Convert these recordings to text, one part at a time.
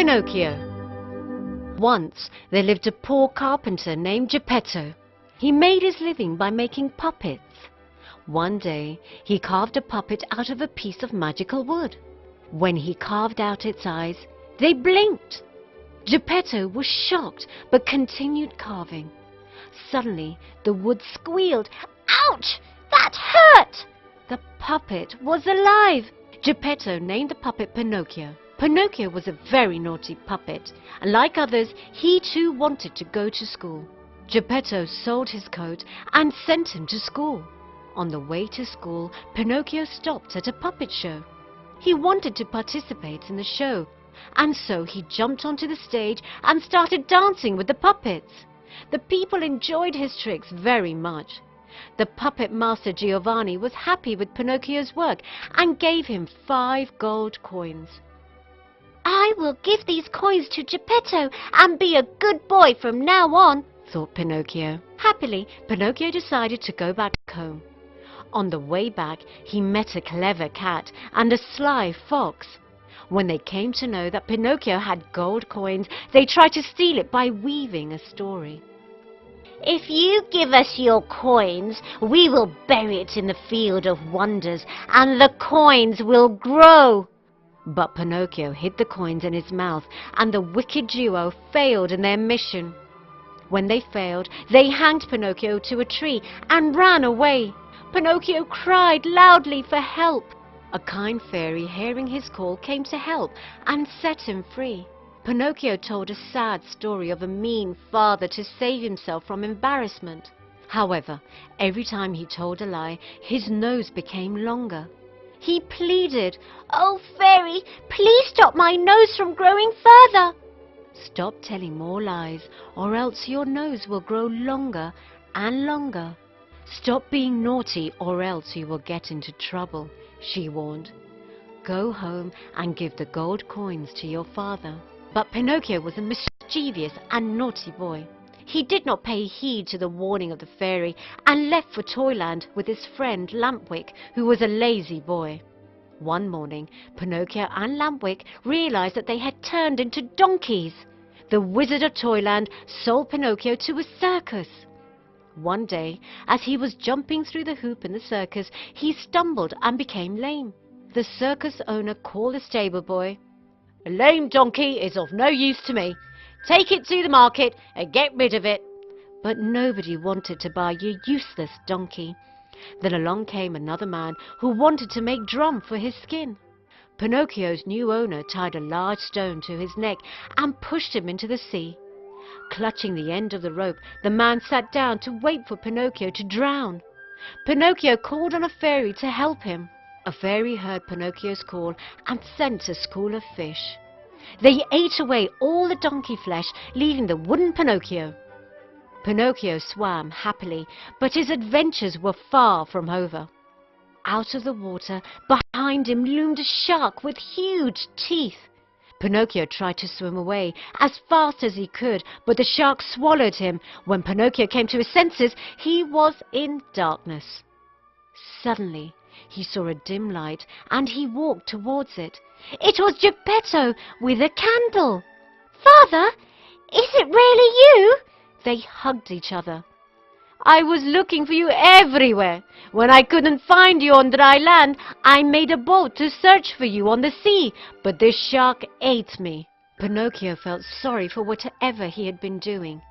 Pinocchio. Once there lived a poor carpenter named Geppetto. He made his living by making puppets. One day he carved a puppet out of a piece of magical wood. When he carved out its eyes, they blinked. Geppetto was shocked but continued carving. Suddenly the wood squealed. Ouch! That hurt! The puppet was alive. Geppetto named the puppet Pinocchio. Pinocchio was a very naughty puppet, and like others, he too wanted to go to school. Geppetto sold his coat and sent him to school. On the way to school, Pinocchio stopped at a puppet show. He wanted to participate in the show, and so he jumped onto the stage and started dancing with the puppets. The people enjoyed his tricks very much. The puppet master Giovanni was happy with Pinocchio's work and gave him 5 gold coins. "I will give these coins to Geppetto and be a good boy from now on," thought Pinocchio. Happily, Pinocchio decided to go back home. On the way back, he met a clever cat and a sly fox. When they came to know that Pinocchio had gold coins, they tried to steal it by weaving a story. "If you give us your coins, we will bury it in the field of wonders, and the coins will grow." But Pinocchio hid the coins in his mouth, and the wicked duo failed in their mission. When they failed, they hanged Pinocchio to a tree and ran away. Pinocchio cried loudly for help. A kind fairy, hearing his call, came to help and set him free. Pinocchio told a sad story of a mean father to save himself from embarrassment. However, every time he told a lie, his nose became longer. He pleaded, "Oh, fairy, please stop my nose from growing further." "Stop telling more lies, or else your nose will grow longer and longer. Stop being naughty, or else you will get into trouble," she warned. "Go home and give the gold coins to your father." But Pinocchio was a mischievous and naughty boy. He did not pay heed to the warning of the fairy and left for Toyland with his friend Lampwick, who was a lazy boy. One morning, Pinocchio and Lampwick realized that they had turned into donkeys. The Wizard of Toyland sold Pinocchio to a circus. One day, as he was jumping through the hoop in the circus, he stumbled and became lame. The circus owner called the stable boy. "A lame donkey is of no use to me. Take it to the market and get rid of it." But nobody wanted to buy a useless donkey. Then along came another man who wanted to make drum for his skin. Pinocchio's new owner tied a large stone to his neck and pushed him into the sea. Clutching the end of the rope, the man sat down to wait for Pinocchio to drown. Pinocchio called on a fairy to help him. A fairy heard Pinocchio's call and sent a school of fish. They ate away all the donkey flesh, leaving the wooden Pinocchio. Pinocchio swam happily, but his adventures were far from over. Out of the water, behind him loomed a shark with huge teeth. Pinocchio tried to swim away as fast as he could, but the shark swallowed him. When Pinocchio came to his senses, he was in darkness. Suddenly, he saw a dim light, and he walked towards it. It was Geppetto with a candle. "Father, is it really you?" They hugged each other. "I was looking for you everywhere. When I couldn't find you on dry land, I made a boat to search for you on the sea, but this shark ate me." Pinocchio felt sorry for whatever he had been doing.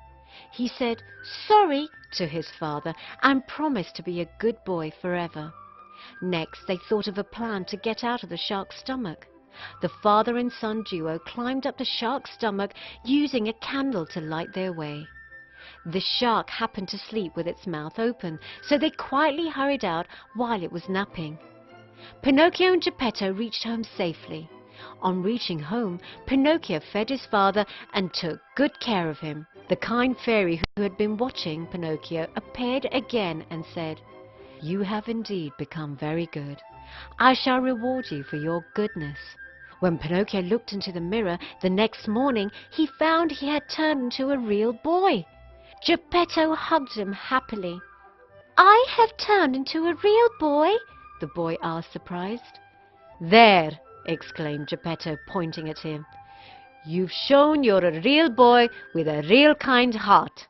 He said sorry to his father and promised to be a good boy forever. Next, they thought of a plan to get out of the shark's stomach. The father and son duo climbed up the shark's stomach using a candle to light their way. The shark happened to sleep with its mouth open, so they quietly hurried out while it was napping. Pinocchio and Geppetto reached home safely. On reaching home, Pinocchio fed his father and took good care of him. The kind fairy who had been watching Pinocchio appeared again and said, "You have indeed become very good. I shall reward you for your goodness." When Pinocchio looked into the mirror the next morning, he found he had turned into a real boy. Geppetto hugged him happily. "I have turned into a real boy?" the boy asked, surprised. "There!" exclaimed Geppetto, pointing at him. You've shown you're a real boy with a real kind heart.